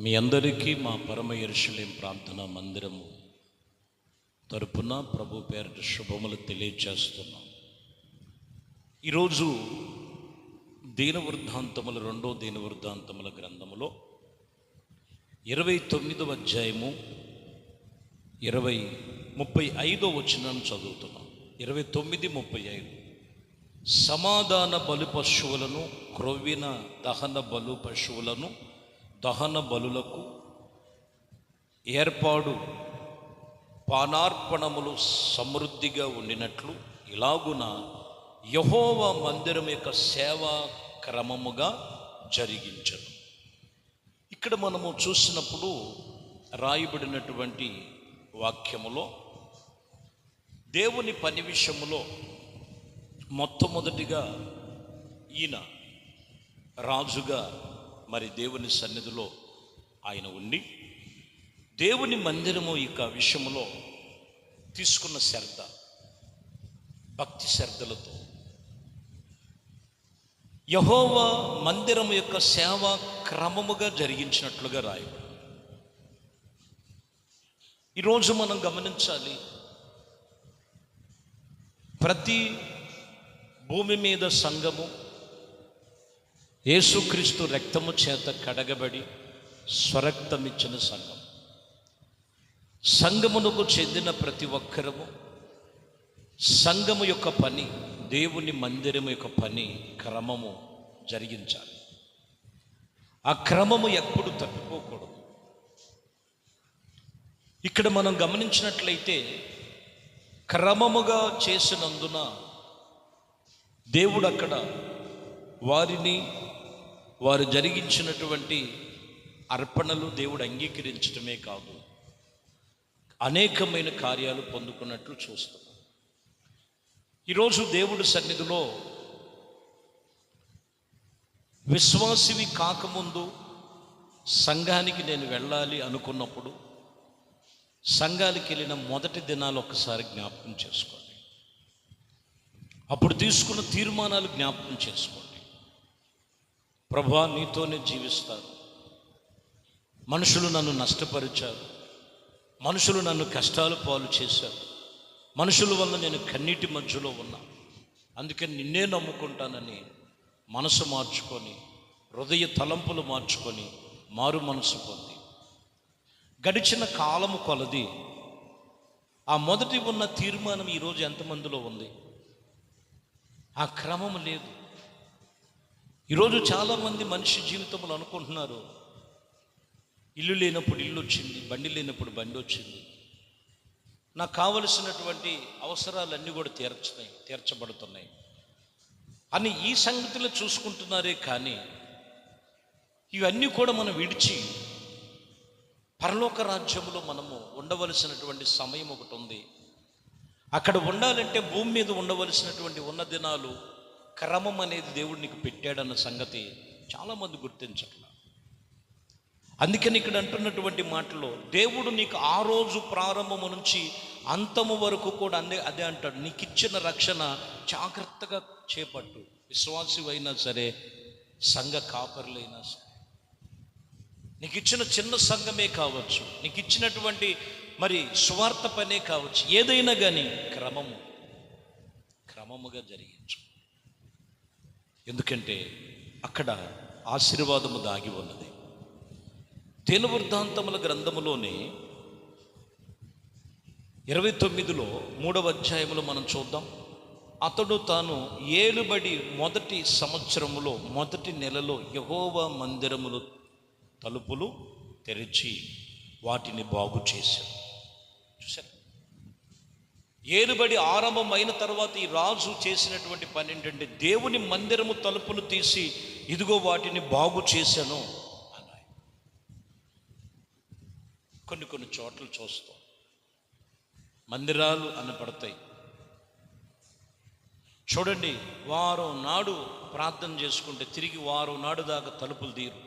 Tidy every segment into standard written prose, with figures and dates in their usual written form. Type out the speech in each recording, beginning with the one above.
మీ అందరికీ మా పరమ యెరూషలేము ప్రార్థనా మందిరము తరపున ప్రభు పేరిట శుభములు తెలియజేస్తున్నాం. ఈరోజు దీనవృద్ధాంతముల రెండో దీనవృద్ధాంతముల గ్రంథములో 29వ అధ్యాయము 35వ వచనాన్ని చదువుతున్నాం. 29:35 సమాధాన బలి పశువులను క్రొవ్విన దహన బలు పశువులను దహన బలులకు ఏర్పాడు పానార్పణములు సమృద్ధిగా ఉండినట్లు ఇలాగున యెహోవా మందిరం యొక్క సేవా క్రమముగా జరిగించను. ఇక్కడ మనము చూసినప్పుడు రాయబడినటువంటి వాక్యములో దేవుని పని విషయములో మొట్టమొదటిగా ఈయన రాజుగా మరి దేవుని సన్నిధిలో ఆయన ఉండి దేవుని మందిరము యొక్క విషయంలో తీసుకున్న శ్రద్ధ, భక్తి శ్రద్ధలతో యెహోవా మందిరము యొక్క సేవా క్రమముగా జరిగించినట్లుగా రాయబడింది. ఈరోజు మనం గమనించాలి, ప్రతి భూమి మీద సంఘము యేసుక్రీస్తు రక్తము చేత కడగబడి స్వరక్తమిచ్చిన సంఘం. సంఘమునకు చెందిన ప్రతి ఒక్కరము సంఘము యొక్క పని, దేవుని మందిరము యొక్క పని క్రమము జరిగించాలి. ఆ క్రమము ఎప్పుడు తప్పిపోకూడదు. ఇక్కడ మనం గమనించినట్లయితే క్రమముగా చేసినందున దేవుడు అక్కడ వారు జరిగించినటువంటి అర్పణలు దేవుడు అంగీకరించడమే కాదు, అనేకమైన కార్యాలు పొందుకున్నట్లు చూస్తున్నాం. ఈరోజు దేవుడి సన్నిధిలో విశ్వాసివి కాకముందు సంఘానికి నేను వెళ్ళాలి అనుకున్నప్పుడు సంఘానికి వెళ్ళిన మొదటి దినాలు ఒకసారి జ్ఞాపకం చేసుకోండి. అప్పుడు తీసుకున్న తీర్మానాలు జ్ఞాపకం చేసుకోండి. ప్రభువా, నీతోనే జీవిస్తారు, మనుషులు నన్ను నష్టపరిచారు, మనుషులు నన్ను కష్టాలు పాలు చేశారు, మనుషుల వల్ల నేను కన్నీటి మధ్యలో ఉన్నా, అందుకని నిన్నే నమ్ముకుంటానని మనసు మార్చుకొని, హృదయ తలంపులు మార్చుకొని, మారు మనసు పొంది గడిచిన కాలము కొలది ఆ మొదటి ఉన్న తీర్మానం ఈరోజు ఎంతమందిలో ఉంది? ఆ క్రమం లేదు. ఈరోజు చాలామంది మనిషి జీవితంలో అనుకుంటున్నారు, ఇల్లు లేనప్పుడు ఇల్లు వచ్చింది, బండి లేనప్పుడు బండి వచ్చింది, నాకు కావలసినటువంటి అవసరాలన్నీ కూడా తీర్చబడుతున్నాయి అని ఈ సంగతిలో చూసుకుంటున్నారే. కానీ ఇవన్నీ కూడా మనం విడిచి పరలోక రాజ్యంలో మనము ఉండవలసినటువంటి సమయం ఒకటి ఉంది. అక్కడ ఉండాలంటే భూమి మీద ఉండవలసినటువంటి ఉన్న దినాలు క్రమం అనేది దేవుడు నీకు పెట్టాడన్న సంగతి చాలామంది గుర్తించట్ల. అందుకని ఇక్కడ అంటున్నటువంటి మాటలో దేవుడు నీకు ఆ రోజు ప్రారంభము నుంచి అంతము వరకు కూడా అదే అంటాడు, నీకు ఇచ్చిన రక్షణ జాగ్రత్తగా చేపట్టు. విశ్వాసి అయినా సరే, సంఘ కాపరులైనా సరే, నీకు ఇచ్చిన చిన్న సంఘమే కావచ్చు, నీకు ఇచ్చినటువంటి మరి సువార్త పనే కావచ్చు, ఏదైనా కానీ క్రమముగా జరిగించు. ఎందుకంటే అక్కడ ఆశీర్వాదము దాగి ఉన్నది. దీనవృద్ధాంతముల గ్రంథములోనే 29లో 3వ అధ్యాయములో మనం చూద్దాం. అతడు తాను ఏలుబడి మొదటి సంవత్సరములో మొదటి నెలలో యెహోవా మందిరములు తలుపులు తెరిచి వాటిని బాగు చేశాడు. చూసారు, ఏలుబడి ఆరంభమైన తర్వాత ఈ రాజు చేసినటువంటి పని ఏంటంటే దేవుని మందిరము తలుపులు తీసి ఇదిగో వాటిని బాగు చేశాను అన్నాయి. కొన్ని చోట్ల చూస్తాం, మందిరాలు అనబడతాయి. చూడండి, వారం నాడు ప్రార్థన చేసుకుంటే తిరిగి వారం నాడు దాకా తలుపులు తీరు,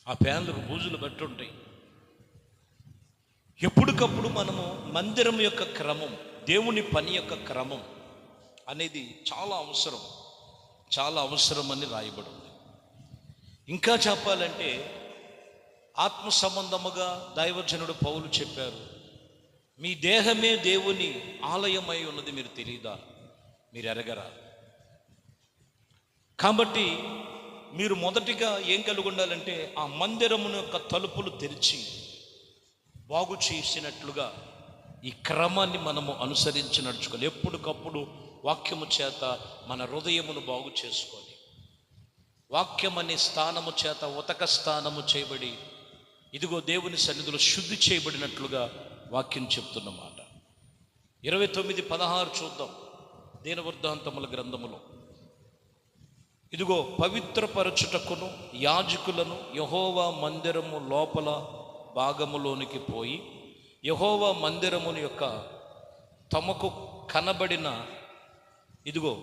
ఆ ఫ్యాన్లకు బూజులు బట్టి ఉంటాయి. ఎప్పటికప్పుడు మనము మందిరం యొక్క క్రమం, దేవుని పని యొక్క క్రమం అనేది చాలా అవసరం అని రాయబడి ఉంది. ఇంకా చెప్పాలంటే ఆత్మ సంబంధముగా దైవజనుడు పౌలు చెప్పారు, మీ దేహమే దేవుని ఆలయమై ఉన్నది మీరు తెలియదా, మీరు ఎరగరా? కాబట్టి మీరు మొదటిగా ఏం కలిగి ఉండాలంటే ఆ మందిరమును యొక్క తలుపులు తెరిచి బాగు చేసినట్లుగా ఈ క్రమాన్ని మనము అనుసరించి నడుచుకోవాలి. ఎప్పటికప్పుడు వాక్యము చేత మన హృదయమును బాగు చేసుకొని, వాక్యం అనే స్థానము చేత ఉతక స్థానము చేయబడి, ఇదిగో దేవుని సన్నిధిలో శుద్ధి చేయబడినట్లుగా వాక్యం చెప్తున్నమాట. 29:16 చూద్దాం దీన వృత్తాంతముల గ్రంథములో. ఇదిగో పవిత్రపరచుటకును యాజకులను యెహోవా మందిరము లోపల భాగములోనికి పోయి యెహోవా మందిరమును యొక్క తమకు కనబడిన ఇదిగో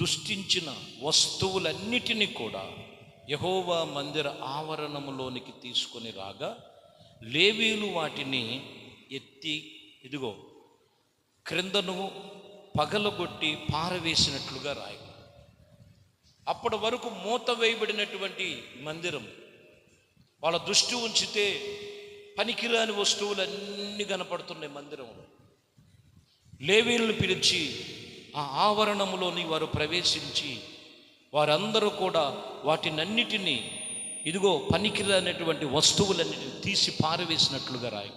దుష్టించిన వస్తువులన్నిటినీ కూడా యెహోవా మందిర ఆవరణములోనికి తీసుకొని రాగా, లేవీలు వాటిని ఎత్తి ఇదిగో క్రిందను పగలగొట్టి పారవేసినట్లుగా రాయి. అప్పటి వరకు మూత వేయబడినటువంటి మందిరం, వాళ్ళ దృష్టి ఉంచితే పనికిరాని వస్తువులన్నీ కనపడుతున్నాయి మందిరంలో. లేవీలను పిలిచి ఆ ఆవరణములోని వారు ప్రవేశించి వారందరూ కూడా వాటినన్నిటినీ ఇదిగో పనికిరానటువంటి వస్తువులన్నిటిని తీసి పారవేసినట్లుగా రాయి.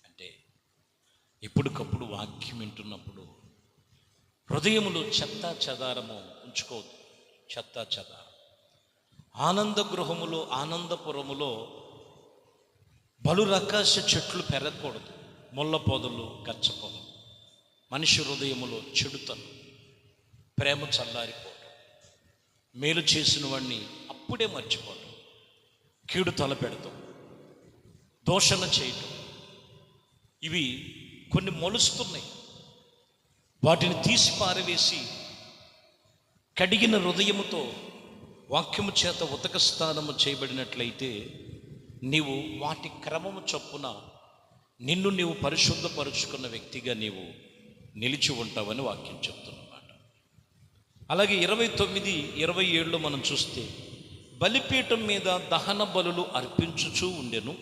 అంటే ఎప్పటికప్పుడు వాక్యం వింటున్నప్పుడు హృదయములో చెత్త చెదారము ఉంచుకోవద్దు. చెత్త చెదారం ఆనంద గృహములో ఆనందపురములో బలురకాశ చెట్లు పెరగకూడదు. ముళ్ళ పొదలు, గచ్చ పొదలు. మనిషి హృదయములో చెడుతను, ప్రేమ చల్లారిపోవటం, మేలు చేసిన వాడిని అప్పుడే మర్చిపోవటం, కీడు తలపెడతాం, దోషణ చేయటం, ఇవి కొన్ని మొలుస్తున్నాయి. వాటిని తీసి పారవేసి కడిగిన హృదయముతో వాక్యము చేత ఉతక స్థానము చేయబడినట్లయితే నీవు వాటి క్రమము చొప్పున నిన్ను నీవు పరిశుద్ధపరుచుకున్న వ్యక్తిగా నీవు నిలిచి ఉంటావని వాక్యం చెప్తున్నమాట. అలాగే 29:27 మనం చూస్తే, బలిపీఠం మీద దహన బలులు అర్పించుచూ ఉండెను.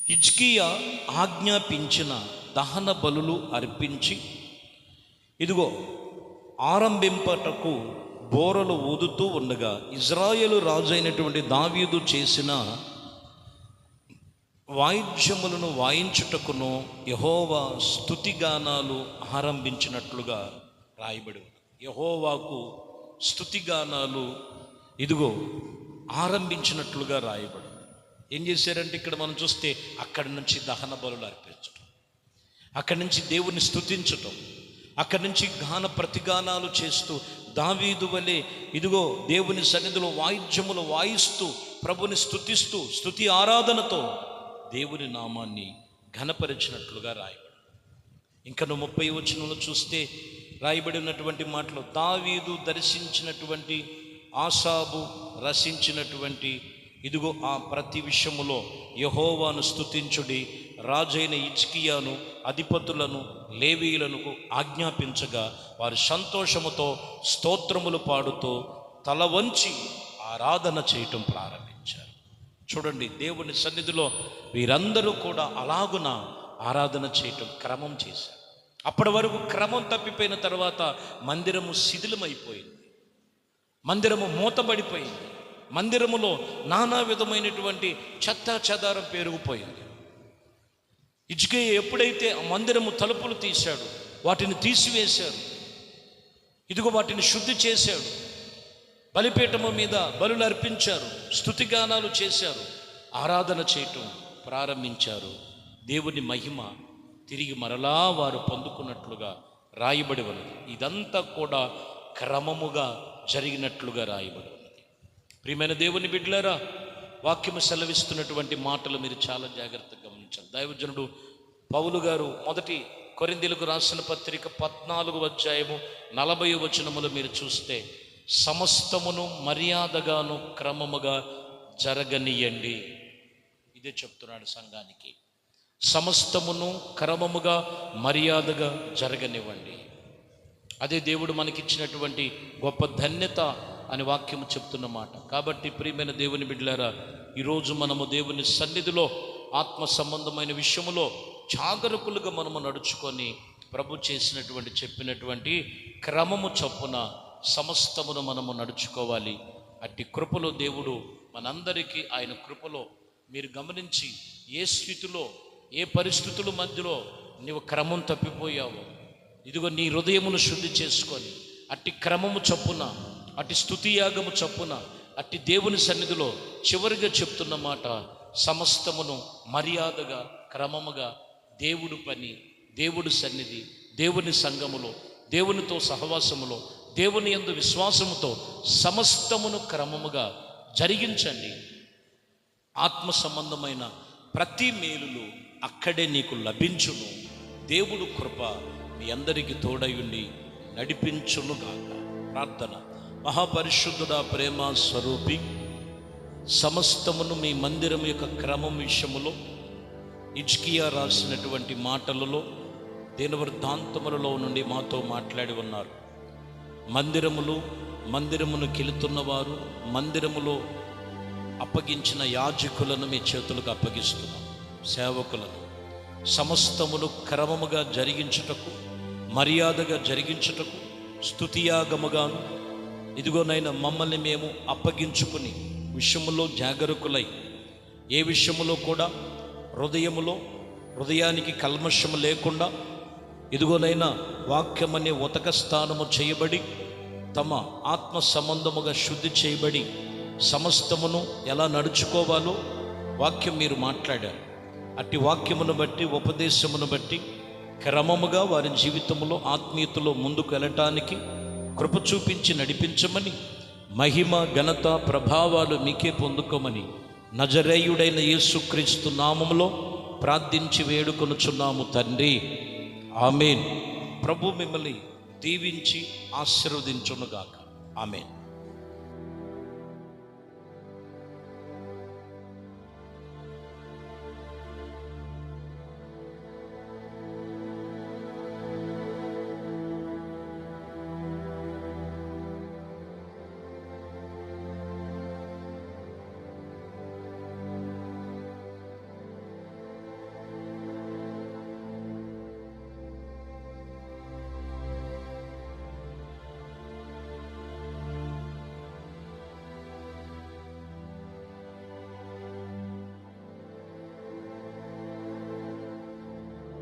హిజ్కియా ఆజ్ఞాపించిన దహన బలులు అర్పించి ఇదిగో ఆరంభింపటకు బోరలు ఊదుతూ ఉండగా, ఇజ్రాయేలు రాజు అయినటువంటి దావీదు చేసిన వాయిద్యములను వాయించుటకును యెహోవా స్తుతిగానాలు ఆరంభించినట్లుగా రాయబడి ఉంది. యెహోవాకు స్తుతిగానాలు ఇదిగో ఆరంభించినట్లుగా రాయబడి. ఏం చేశారంటే ఇక్కడ మనం చూస్తే అక్కడి నుంచి దహన బలులు అర్పించటం, అక్కడి నుంచి దేవుని స్తుతించటం, అక్కడి నుంచి గాన ప్రతిగానాలు చేస్తూ దావీదు వలె ఇదిగో దేవుని సన్నిధిలో వాయిద్యములు వాయిస్తూ ప్రభుని స్తుతిస్తూ స్తుతి ఆరాధనతో దేవుని నామాన్ని ఘనపరిచినట్లుగా రాయబడి. ఇంకా 30వ వచనంలో చూస్తే రాయబడి ఉన్నటువంటి మాటలు, దావీదు దర్శించినటువంటి ఆసాబు రసించినటువంటి ఇదిగో ఆ ప్రతి విషయములో యెహోవాను స్తుతించుడి, రాజైన హిజ్కియాను అధిపతులను లేవీయులను ఆజ్ఞాపించగా వారు సంతోషముతో స్తోత్రములు పాడుతూ తల వంచి ఆరాధన చేయటం ప్రారంభించారు. చూడండి, దేవుని సన్నిధిలో వీరందరూ కూడా అలాగున ఆరాధన చేయటం క్రమం చేశారు. అప్పటి వరకు క్రమం తప్పిపోయిన తర్వాత మందిరము శిథిలమైపోయింది, మందిరము మూతబడిపోయింది, మందిరములో నానా విధమైనటువంటి చెత్త చెదారం పెరిగిపోయింది. హిజ్కియా ఎప్పుడైతే ఆ మందిరము తలుపులు తీశాడు, వాటిని తీసివేశాడు, ఇదిగో వాటిని శుద్ధి చేశాడు, బలిపీఠము మీద బలులు అర్పించారు, స్తుతిగానాలు చేశారు, ఆరాధన చేయటం ప్రారంభించారు. దేవుని మహిమ తిరిగి మరలా వారు పొందుకున్నట్లుగా రాయబడి ఉన్నది. ఇదంతా కూడా క్రమముగా జరిగినట్లుగా రాయబడి ఉన్నది. ప్రియమైన దేవుని బిడ్డలారా, వాక్యము సెలవిస్తున్నటువంటి మాటలు మీరు చాలా జాగ్రత్తగా గమనించాలి. దైవజనుడు పౌలు గారు 1 కొరింథీయులకు రాసిన పత్రిక 14:40 వచనములు మీరు చూస్తే, సమస్తమును మర్యాదగాను క్రమముగా జరగనీయండి. ఇదే చెప్తున్నాడు సంఘానికి. సమస్తమును క్రమముగా మర్యాదగా జరగనివ్వండి. అదే దేవుడు మనకిచ్చినటువంటి గొప్ప ధన్యత, అని వాక్యము చెప్తున్న మాట. కాబట్టి ప్రియమైన దేవుని బిడ్డలారా, ఈరోజు మనము దేవుని సన్నిధిలో ఆత్మ సంబంధమైన విషయములో జాగరూకులుగా మనము నడుచుకొని ప్రభు చేసినటువంటి చెప్పినటువంటి క్రమము చొప్పున సమస్తమును మనము నడుచుకోవాలి. అట్టి కృపలో దేవుడు మనందరికీ ఆయన కృపలో మీరు గమనించి ఏ స్థితిలో ఏ పరిస్థితుల మధ్యలో నీవు క్రమం తప్పిపోయావో, ఇదిగో నీ హృదయమును శుద్ధి చేసుకొని అట్టి క్రమము చొప్పున, అట్టి స్తుతియాగము చొప్పున, అట్టి దేవుని సన్నిధిలో చివరిగా చెప్తున్న మాట, సమస్తమును మర్యాదగా క్రమముగా దేవుడు పని, దేవుడి సన్నిధి, దేవుని సంఘములో, దేవునితో సహవాసములో, దేవుని యందు విశ్వాసముతో సమస్తమును క్రమముగా జరిగించండి. ఆత్మ సంబంధమైన ప్రతి మేలులు అక్కడే నీకు లభించును. దేవుడు కృప మీ అందరికీ తోడయుండి నడిపించునుగాక. ప్రార్థన. మహాపరిశుద్ధుడా, ప్రేమ స్వరూపి, సమస్తమును మీ మందిరం యొక్క క్రమం విషయములో హిజ్కియా రాసినటువంటి మాటలలో దినవృత్తాంతములలో నుండి మాతో మాట్లాడి ఉన్నారు. మందిరమును కెలుతున్నవారు, మందిరములో అప్పగించిన యాజకులను మీ చేతులకు అప్పగిస్తున్నాం. సేవకులను సమస్తమును క్రమముగా జరిగించుటకు, మర్యాదగా జరిగించుటకు, స్తుతియాగముగాను ఇదిగోనైనా మమ్మల్ని మేము అప్పగించుకుని విషయములో జాగరూకులై, ఏ విషయములో కూడా హృదయానికి కల్మషము లేకుండా ఇదిగోనైనా వాక్యమనే ఉతక స్థానము చేయబడి, తమ ఆత్మ సంబంధముగా శుద్ధి చేయబడి సమస్తమును ఎలా నడుచుకోవాలో వాక్యం మీరు మాట్లాడారు. అట్టి వాక్యమును బట్టి, ఉపదేశమును బట్టి క్రమముగా వారి జీవితంలో ఆత్మీయతలో ముందుకు వెళ్ళటానికి కృప చూపించి నడిపించమని, మహిమ ఘనత ప్రభావాలు మీకే పొందుకోమని నజరేయుడైన యేసుక్రీస్తు నామములో ప్రార్థించి వేడుకొనుచున్నాము తండ్రి. ఆమేన్. ప్రభు మిమ్మల్ని దీవించి ఆశీర్వదించునుగాక. ఆమేన్.